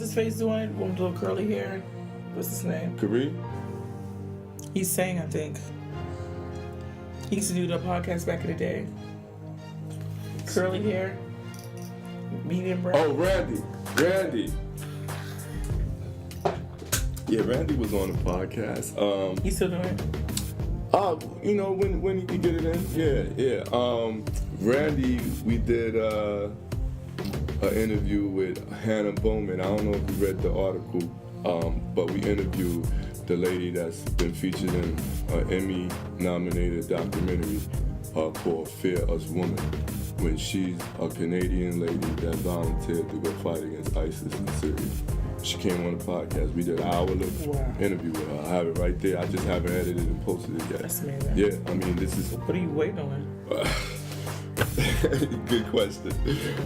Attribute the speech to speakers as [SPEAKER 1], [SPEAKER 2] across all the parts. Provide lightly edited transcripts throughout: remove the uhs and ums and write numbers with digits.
[SPEAKER 1] his face doing? One with little curly hair. What's his name?
[SPEAKER 2] Kareem?
[SPEAKER 1] He sang, I think. He used to do the podcast back in the day. Curly hair. Medium brown.
[SPEAKER 2] Oh, Randy. Yeah, Randy was on the podcast.
[SPEAKER 1] He's still doing it?
[SPEAKER 2] You know, when he could get it in. Yeah. Randy, we did an interview with Hannah Bowman. I don't know if you read the article, but we interviewed the lady that's been featured in an Emmy-nominated documentary called Fear Us Woman, when she's a Canadian lady that volunteered to go fight against ISIS in Syria. She came on the podcast. We did an hour-long interview with her. I have it right there. I just haven't edited and posted it yet.
[SPEAKER 1] That's amazing.
[SPEAKER 2] Yeah, I mean, this is...
[SPEAKER 1] What are you waiting on?
[SPEAKER 2] Good question.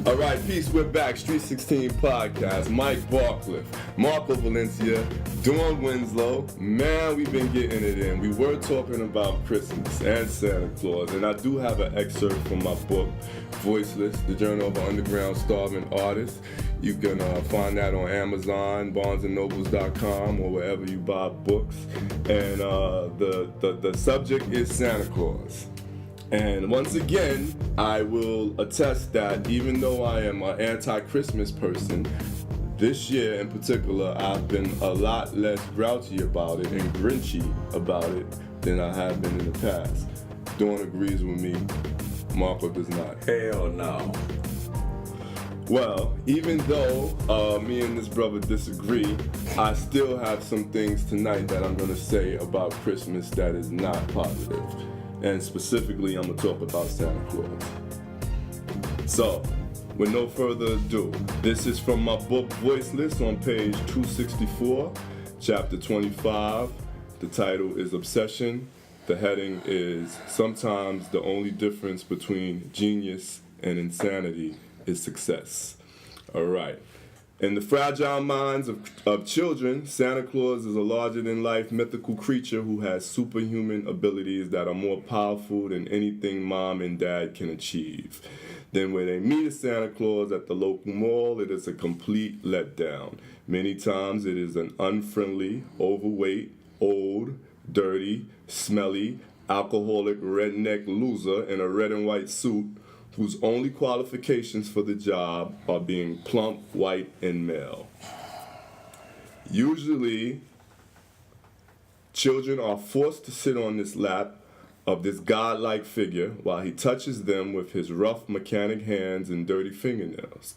[SPEAKER 2] All right, peace. We're back. Street 16 podcast. Mike Barclift, Marco Valencia, Dawn Winslow. Man, we've been getting it in. We were talking about Christmas and Santa Claus, and I do have an excerpt from my book, Voiceless, the Journal of an Underground Starving Artist. You can find that on Amazon, BarnesandNobles.com, or wherever you buy books. And the subject is Santa Claus. And once again, I will attest that even though I am an anti-Christmas person, this year in particular, I've been a lot less grouchy about it and grinchy about it than I have been in the past. Dawn agrees with me. Marco does not.
[SPEAKER 3] Hell no.
[SPEAKER 2] Well, even though me and this brother disagree, I still have some things tonight that I'm going to say about Christmas that is not positive. And specifically, I'm going to talk about Santa Claus. So, with no further ado, this is from my book, Voiceless, on page 264, chapter 25. The title is Obsession. The heading is, Sometimes the only difference between genius and insanity is success. All right. In the fragile minds of children, Santa Claus is a larger-than-life mythical creature who has superhuman abilities that are more powerful than anything mom and dad can achieve. Then when they meet a Santa Claus at the local mall, it is a complete letdown. Many times it is an unfriendly, overweight, old, dirty, smelly, alcoholic redneck loser in a red and white suit whose only qualifications for the job are being plump, white, and male. Usually, children are forced to sit on this lap of this godlike figure while he touches them with his rough mechanic hands and dirty fingernails.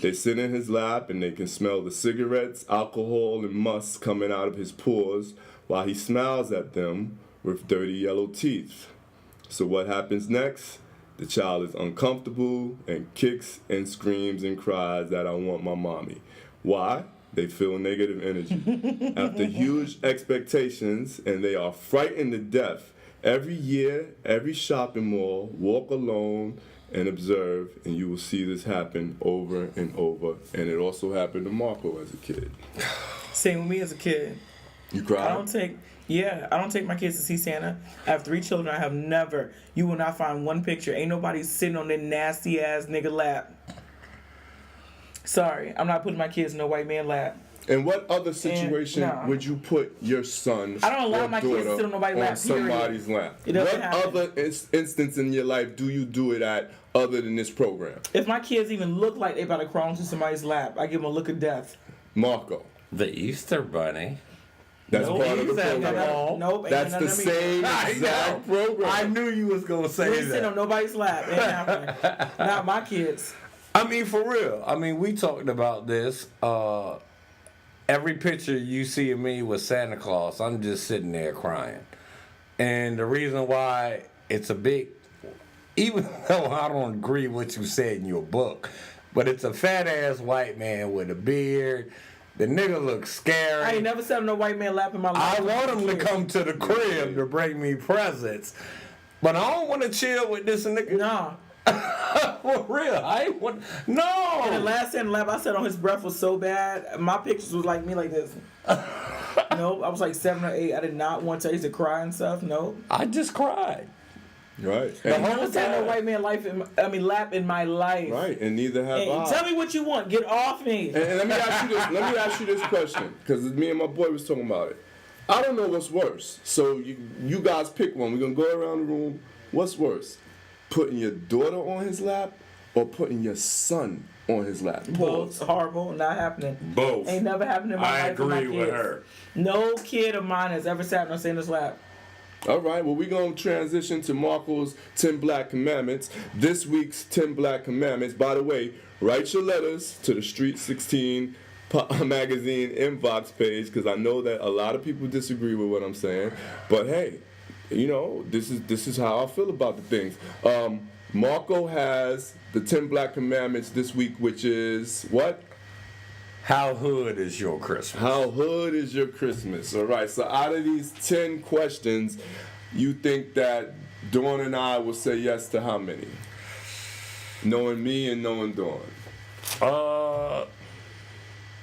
[SPEAKER 2] They sit in his lap and they can smell the cigarettes, alcohol, and musk coming out of his pores while he smiles at them with dirty yellow teeth. So what happens next? The child is uncomfortable and kicks and screams and cries that I want my mommy. Why? They feel negative energy. After huge expectations, and they are frightened to death, every year, every shopping mall, walk alone and observe, and you will see this happen over and over. And it also happened to Marco as a kid.
[SPEAKER 1] Same with me as a kid.
[SPEAKER 2] You cried?
[SPEAKER 1] I don't take my kids to see Santa. I have 3 children. You will not find one picture. Ain't nobody sitting on that nasty ass nigga lap. Sorry, I'm not putting my kids in no white man lap.
[SPEAKER 2] In what other situation would you put your son
[SPEAKER 1] I don't allow
[SPEAKER 2] or
[SPEAKER 1] my kids to sit on nobody's lap,
[SPEAKER 2] somebody's lap?
[SPEAKER 1] It doesn't
[SPEAKER 2] what
[SPEAKER 1] happen.
[SPEAKER 2] other instance in your life do you do it at other than this program?
[SPEAKER 1] If my kids even look like they about to crawl into somebody's lap, I give them a look of death.
[SPEAKER 2] Marco.
[SPEAKER 3] The Easter Bunny.
[SPEAKER 2] That's
[SPEAKER 1] Nope.
[SPEAKER 2] part of the program.
[SPEAKER 1] Nope.
[SPEAKER 2] That's the same exact program.
[SPEAKER 3] I knew you was going to say
[SPEAKER 1] We
[SPEAKER 3] that.
[SPEAKER 1] sit on nobody's lap. Ain't happening. Not my kids.
[SPEAKER 3] I mean, for real. I mean, we talked about this. Every picture you see of me with Santa Claus, I'm just sitting there crying. And the reason why it's a big, even though I don't agree with what you said in your book, but it's a fat-ass white man with a beard. The nigga looks scary.
[SPEAKER 1] I ain't never sat on no white man lap in my life.
[SPEAKER 3] I want him to come to the crib to bring me presents. But I don't want to chill with this nigga.
[SPEAKER 1] Nah.
[SPEAKER 3] For real. I ain't want... No.
[SPEAKER 1] And the last Santa lap I sat on, his breath was so bad. My pictures was like me like this. Nope. I was like 7 or 8. I did not want to. I used to cry and stuff. Nope.
[SPEAKER 3] I just cried.
[SPEAKER 2] Right.
[SPEAKER 1] I
[SPEAKER 2] And,
[SPEAKER 1] never had no white man lap in my life.
[SPEAKER 2] right. And neither have
[SPEAKER 1] Hey,
[SPEAKER 2] I.
[SPEAKER 1] tell me what you want. Get off me.
[SPEAKER 2] And let me ask you this. Let me ask you this question, because me and my boy was talking about it. I don't know what's worse. So you guys pick one. We're gonna go around the room. What's worse, putting your daughter on his lap or putting your son on his lap?
[SPEAKER 1] Both horrible, not happening.
[SPEAKER 3] Both.
[SPEAKER 1] Ain't never happened in my
[SPEAKER 3] I
[SPEAKER 1] life with my
[SPEAKER 3] agree with
[SPEAKER 1] kids.
[SPEAKER 3] her.
[SPEAKER 1] No kid of mine has ever sat on Santa's lap.
[SPEAKER 2] All right. Well, we're gonna transition to Marco's 10 Black Commandments. This week's 10 Black Commandments. By the way, write your letters to the Street 16 magazine inbox page, because I know that a lot of people disagree with what I'm saying. But hey, you know, this is how I feel about the things. Marco has the 10 Black Commandments this week, which is what?
[SPEAKER 3] How hood is your Christmas?
[SPEAKER 2] How hood is your Christmas? All right. So out of these 10 questions, you think that Dawn and I will say yes to how many? Knowing me and knowing Dawn.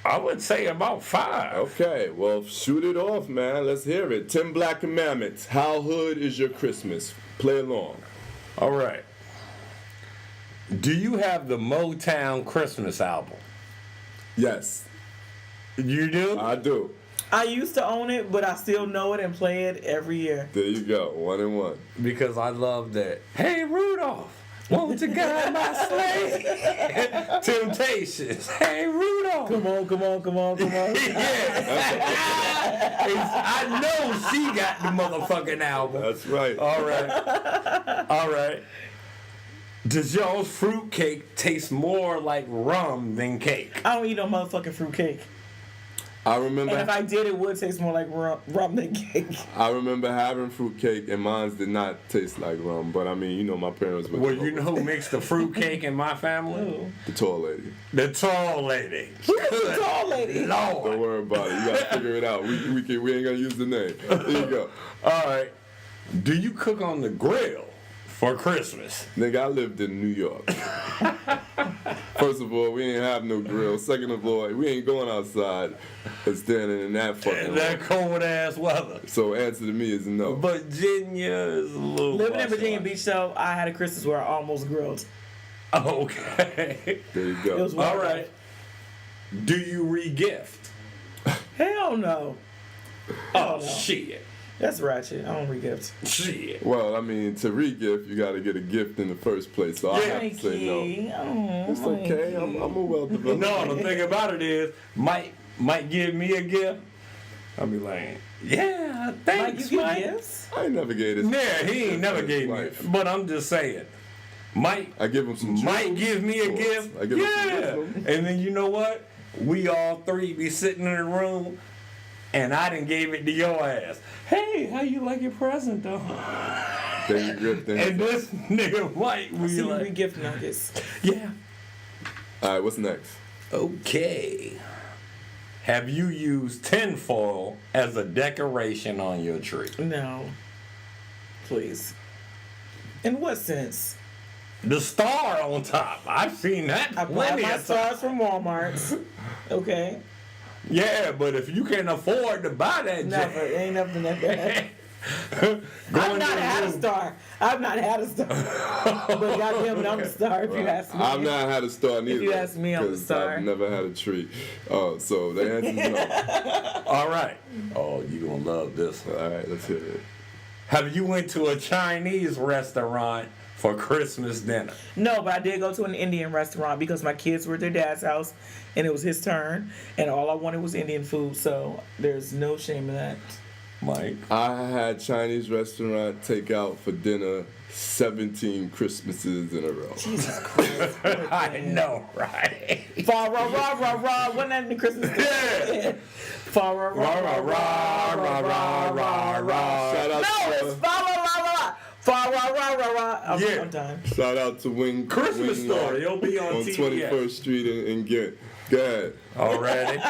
[SPEAKER 3] I would say about 5.
[SPEAKER 2] Okay, well, shoot it off, man. Let's hear it. 10 Black Commandments. How hood is your Christmas? Play along.
[SPEAKER 3] All right. Do you have the Motown Christmas album?
[SPEAKER 2] Yes,
[SPEAKER 3] You do?
[SPEAKER 2] I do.
[SPEAKER 1] I used to own it, but I still know it and play it every year.
[SPEAKER 2] There you go. 1 and 1.
[SPEAKER 3] Because I love that. Hey, Rudolph, won't you guide my sleigh? Temptations. Hey, Rudolph.
[SPEAKER 1] Come on.
[SPEAKER 3] Yeah. I know she got the motherfucking album.
[SPEAKER 2] That's right.
[SPEAKER 3] All right. Does y'all's fruitcake taste more like rum than cake?
[SPEAKER 1] I don't eat no motherfucking fruitcake.
[SPEAKER 2] I
[SPEAKER 1] And if
[SPEAKER 2] remember
[SPEAKER 1] I did, it would taste more like rum than cake.
[SPEAKER 2] having fruitcake, and mine did not taste like rum. But I mean, you know, my parents would.
[SPEAKER 3] Well, you know who makes the fruitcake in my family?
[SPEAKER 1] Ooh.
[SPEAKER 2] The tall lady.
[SPEAKER 3] The tall lady.
[SPEAKER 1] Who's the tall lady?
[SPEAKER 2] Don't
[SPEAKER 3] Lord.
[SPEAKER 2] worry about it. You gotta figure it out. We ain't gonna use the name. There you go.
[SPEAKER 3] All right. Do you cook on the grill for Christmas?
[SPEAKER 2] Nigga, I lived in New York. First of all, we ain't have no grill. Second of all, we ain't going outside and standing in that fucking
[SPEAKER 3] That cold ass weather.
[SPEAKER 2] So answer to me is no.
[SPEAKER 3] Virginia is a little.
[SPEAKER 1] Living in Virginia Beach, though, I had a Christmas where I almost grilled.
[SPEAKER 3] Okay.
[SPEAKER 2] There you
[SPEAKER 1] It
[SPEAKER 2] go.
[SPEAKER 1] was
[SPEAKER 3] All right. Do you re-gift?
[SPEAKER 1] Hell no.
[SPEAKER 3] Oh,
[SPEAKER 1] no.
[SPEAKER 3] shit.
[SPEAKER 1] That's ratchet. I don't re-gift.
[SPEAKER 3] Shit.
[SPEAKER 2] Well, I mean, to re-gift, you gotta get a gift in the first place. So I have to say no. It's okay. I'm a well-developed.
[SPEAKER 3] No, the thing about it is, Mike give me a gift. I'll be like, yeah,
[SPEAKER 1] Like,
[SPEAKER 3] thanks,
[SPEAKER 1] you get
[SPEAKER 3] Mike.
[SPEAKER 1] gifts?
[SPEAKER 2] I ain't never gave this.
[SPEAKER 3] Yeah, he ain't never gave me.
[SPEAKER 2] Life.
[SPEAKER 3] But I'm just saying, Mike.
[SPEAKER 2] I give him some.
[SPEAKER 3] Might
[SPEAKER 2] jewels,
[SPEAKER 3] give me a
[SPEAKER 2] of course.
[SPEAKER 3] gift.
[SPEAKER 2] I give him some
[SPEAKER 3] Yeah.
[SPEAKER 2] wisdom.
[SPEAKER 3] And then you know what? We all three be sitting in the room, and I done gave it to your ass. Hey, how you like your present though?
[SPEAKER 2] Then you gift
[SPEAKER 3] And this nigga Mike
[SPEAKER 1] I
[SPEAKER 3] be
[SPEAKER 1] see you
[SPEAKER 3] like,
[SPEAKER 1] re-gift nuggets.
[SPEAKER 3] yeah.
[SPEAKER 2] All right, what's next?
[SPEAKER 3] Okay. Have you used tinfoil as a decoration on your tree?
[SPEAKER 1] No. Please. In what sense?
[SPEAKER 3] The star on top. I've seen that
[SPEAKER 1] I buy
[SPEAKER 3] plenty
[SPEAKER 1] my
[SPEAKER 3] of times.
[SPEAKER 1] stars from Walmart. Okay.
[SPEAKER 3] Yeah, but if you can afford to buy that
[SPEAKER 1] Never. It ain't never been that bad. I've not had a star. I've not had a star. But goddamn it, I'm a star if you ask me.
[SPEAKER 2] I've not had a star neither.
[SPEAKER 1] you ask me, I'm a
[SPEAKER 2] 'cause
[SPEAKER 1] star.
[SPEAKER 2] I've never had a tree. So the answer is no.
[SPEAKER 3] All right. Oh, you gonna love this one.
[SPEAKER 2] All right, let's hear it.
[SPEAKER 3] Have you went to a Chinese restaurant for Christmas dinner?
[SPEAKER 1] No, but I did go to an Indian restaurant because my kids were at their dad's house and it was his turn and all I wanted was Indian food, so there's no shame in that.
[SPEAKER 3] Mike?
[SPEAKER 2] I had Chinese restaurant takeout for dinner 17 Christmases in a row.
[SPEAKER 1] Jesus Christ.
[SPEAKER 3] I know, right?
[SPEAKER 1] Fa ra ra ra ra. Wasn't that in the Christmas
[SPEAKER 3] Yeah.
[SPEAKER 1] Fa ra ra ra ra ra ra ra ra.
[SPEAKER 2] Shout out
[SPEAKER 1] No,
[SPEAKER 2] to
[SPEAKER 1] it's fa ra ra ra. Fa ra ra ra ra.
[SPEAKER 3] Yeah.
[SPEAKER 1] I'm done.
[SPEAKER 2] shout out to Wing
[SPEAKER 3] Christmas
[SPEAKER 2] Wing,
[SPEAKER 3] story. It'll be on TBS.
[SPEAKER 2] 21st Street in Ghent. Go ahead.
[SPEAKER 3] Already?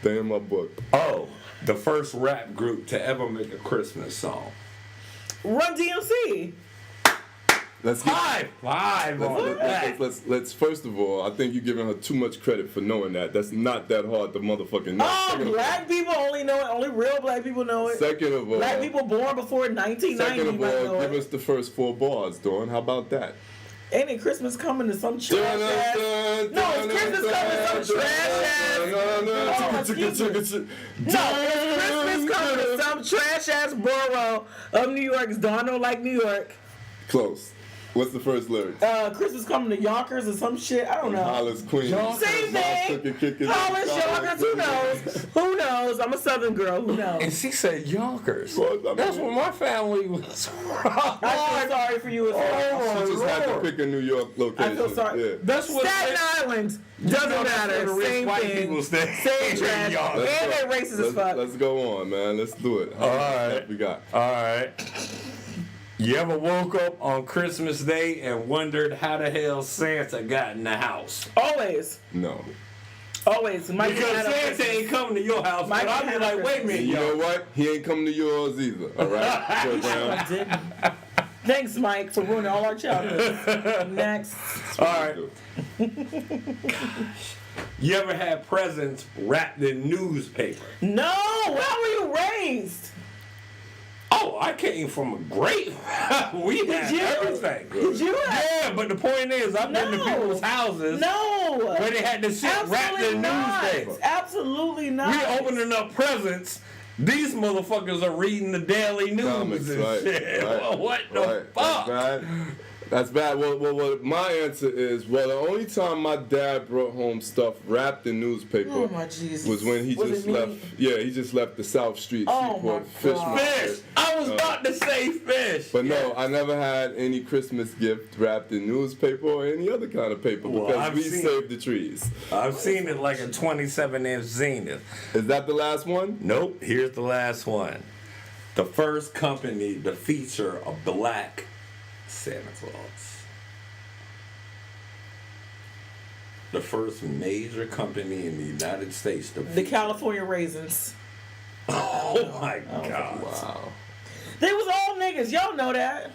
[SPEAKER 2] They in my book.
[SPEAKER 3] Oh, the first rap group to ever make a Christmas song.
[SPEAKER 1] Run DMC.
[SPEAKER 2] let's get
[SPEAKER 3] Five on that.
[SPEAKER 2] let's first of all, I think you're giving her too much credit for knowing that. That's not that hard to motherfucking know.
[SPEAKER 1] Oh, black people only know it. Only real black people know it.
[SPEAKER 2] Second of all,
[SPEAKER 1] black people born before 1990
[SPEAKER 2] second of
[SPEAKER 1] might
[SPEAKER 2] all,
[SPEAKER 1] know
[SPEAKER 2] give
[SPEAKER 1] it.
[SPEAKER 2] us the first 4 bars, Dawn. How about that?
[SPEAKER 1] Ain't it Christmas coming to some trash ass? No, it's Christmas coming to some trash ass. No, it's Christmas coming to some trash ass borough of New York. Dawn don't like New York.
[SPEAKER 2] Close. What's the first lyric?
[SPEAKER 1] Christmas coming to Yonkers or some shit. I don't know.
[SPEAKER 2] Hollis Queen.
[SPEAKER 1] Same thing. Hollis, Yonkers. Who knows? Who knows? I'm a Southern girl. Who knows?
[SPEAKER 3] And she said Yonkers.
[SPEAKER 2] Well, I mean,
[SPEAKER 3] That's where my family was from.
[SPEAKER 1] I feel sorry for you as well.
[SPEAKER 2] She just had to pick a New York location.
[SPEAKER 1] I feel sorry.
[SPEAKER 2] Yeah.
[SPEAKER 3] That's what
[SPEAKER 1] Staten Island. Doesn't matter. Same
[SPEAKER 3] white
[SPEAKER 1] thing.
[SPEAKER 3] people stay
[SPEAKER 1] Same trash. And they racist as fuck.
[SPEAKER 2] Let's go on, man. Let's do it.
[SPEAKER 3] All right.
[SPEAKER 2] What we got?
[SPEAKER 3] All right. You ever woke up on Christmas Day and wondered how the hell Santa got in the house?
[SPEAKER 1] Always.
[SPEAKER 2] No.
[SPEAKER 1] Always.
[SPEAKER 3] Because Santa ain't coming to your house. But I'll be like, wait a minute,
[SPEAKER 2] You know what? He ain't coming to yours either. All right? Joe Brown.
[SPEAKER 1] Didn't. Thanks, Mike, for ruining all our childhood. Next.
[SPEAKER 3] All right. You ever had presents wrapped in newspaper?
[SPEAKER 1] No. How were you raised?
[SPEAKER 3] Oh, I came from a great. We had everything.
[SPEAKER 1] Did you?
[SPEAKER 3] Yeah, but the point is, I've been to people's houses where they had the shit wrapped in newspaper.
[SPEAKER 1] Absolutely not.
[SPEAKER 3] We opening up presents. These motherfuckers are reading the daily news
[SPEAKER 2] Comics,
[SPEAKER 3] and
[SPEAKER 2] right,
[SPEAKER 3] shit.
[SPEAKER 2] right,
[SPEAKER 3] What the fuck?
[SPEAKER 2] That's bad. Well, my answer is, the only time my dad brought home stuff wrapped in newspaper
[SPEAKER 1] Oh my Jesus.
[SPEAKER 2] was when he just left. Yeah, he just left the South Street Seaport fish market.
[SPEAKER 3] Fish. I was about to say fish.
[SPEAKER 2] But no, I never had any Christmas gift wrapped in newspaper or any other kind of paper because we saved the trees.
[SPEAKER 3] I've seen it like a 27-inch Zenith.
[SPEAKER 2] Is that the last one?
[SPEAKER 3] Nope. Here's the last one. The first company to feature a black Santa Claus. The first major company in the United States to
[SPEAKER 1] The California Raisins.
[SPEAKER 3] Oh my God.
[SPEAKER 2] Wow.
[SPEAKER 1] They was all niggas. Y'all know that.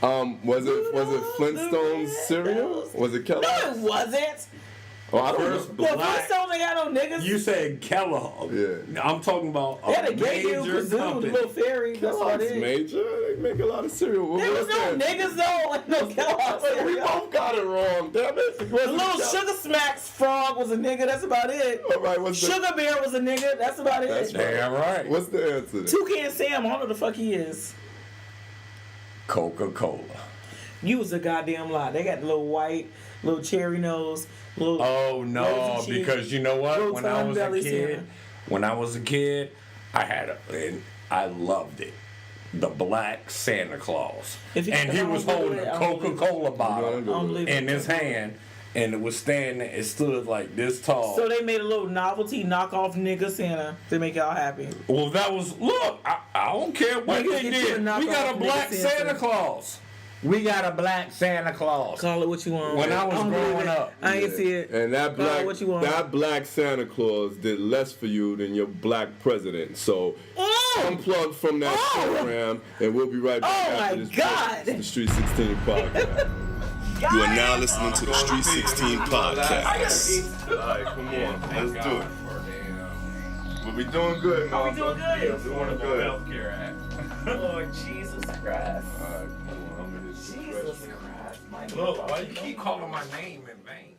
[SPEAKER 2] Was it Flintstones cereal? Was it Kellogg's?
[SPEAKER 1] No, it wasn't.
[SPEAKER 2] Oh, I don't
[SPEAKER 3] First
[SPEAKER 2] know.
[SPEAKER 1] The
[SPEAKER 3] black.
[SPEAKER 1] Flintstones ain't got no niggas.
[SPEAKER 3] You said Kellogg.
[SPEAKER 2] Yeah.
[SPEAKER 3] I'm talking about
[SPEAKER 1] They had
[SPEAKER 3] a
[SPEAKER 1] a gay dude,
[SPEAKER 3] major
[SPEAKER 1] Kazoo, the
[SPEAKER 3] company.
[SPEAKER 1] little fairy. That's all it
[SPEAKER 2] Kellogg's
[SPEAKER 1] is.
[SPEAKER 2] major. They make a lot of cereal.
[SPEAKER 1] There was no niggas though. Like no Kellogg's
[SPEAKER 2] We
[SPEAKER 1] cereal.
[SPEAKER 2] both got it wrong. Damn it.
[SPEAKER 1] The little Sugar Smacks frog was a nigga. That's about it.
[SPEAKER 2] All right, what's the,
[SPEAKER 1] Sugar Bear was a nigga. That's about it.
[SPEAKER 2] That's right.
[SPEAKER 3] Damn right.
[SPEAKER 2] What's the answer?
[SPEAKER 1] Toucan Sam, I don't know the fuck he is.
[SPEAKER 3] Coca-Cola.
[SPEAKER 1] You was a goddamn lie. They got the little white, little cherry nose, little.
[SPEAKER 3] Oh no,
[SPEAKER 1] rosy cheeks,
[SPEAKER 3] because you know what?
[SPEAKER 1] little
[SPEAKER 3] When I was a
[SPEAKER 1] belly
[SPEAKER 3] kid,
[SPEAKER 1] Santa.
[SPEAKER 3] I had and I loved it. The black Santa Claus.
[SPEAKER 1] If he-
[SPEAKER 3] And he was
[SPEAKER 1] I don't
[SPEAKER 3] holding
[SPEAKER 1] believe
[SPEAKER 3] a
[SPEAKER 1] it. I don't believe it.
[SPEAKER 3] Coca-Cola
[SPEAKER 2] I
[SPEAKER 3] bottle
[SPEAKER 2] don't believe
[SPEAKER 3] in his hand, and it was standing, it stood like this tall.
[SPEAKER 1] So they made a little novelty knockoff nigga Santa to make y'all happy.
[SPEAKER 3] Well, that was, look, I don't care what
[SPEAKER 1] Niggas
[SPEAKER 3] they
[SPEAKER 1] get you
[SPEAKER 3] did.
[SPEAKER 1] a
[SPEAKER 3] We
[SPEAKER 1] knockoff
[SPEAKER 3] got a black
[SPEAKER 1] nigga Santa.
[SPEAKER 3] Santa Claus. We got a black Santa Claus.
[SPEAKER 1] Call it what you want.
[SPEAKER 3] When I was
[SPEAKER 1] don't believe
[SPEAKER 3] growing
[SPEAKER 1] it.
[SPEAKER 3] up.
[SPEAKER 1] I ain't see it.
[SPEAKER 2] And that
[SPEAKER 1] Call it what you want.
[SPEAKER 2] black Santa Claus did less for you than your black president. So unplug from that program, and we'll be right back
[SPEAKER 1] Oh
[SPEAKER 2] after
[SPEAKER 1] my
[SPEAKER 2] this
[SPEAKER 1] God.
[SPEAKER 2] break. The Street 16 podcast.
[SPEAKER 4] You are now listening to the Street 16 podcast.
[SPEAKER 2] All right, come on, let's do it. We'll be doing good, man.
[SPEAKER 1] We doing good.
[SPEAKER 2] Doing good.
[SPEAKER 3] Healthcare Act.
[SPEAKER 1] Lord Jesus Christ.
[SPEAKER 2] All right, come on. I'm gonna
[SPEAKER 1] Jesus Christ. My
[SPEAKER 3] Look, why you keep calling my name in vain?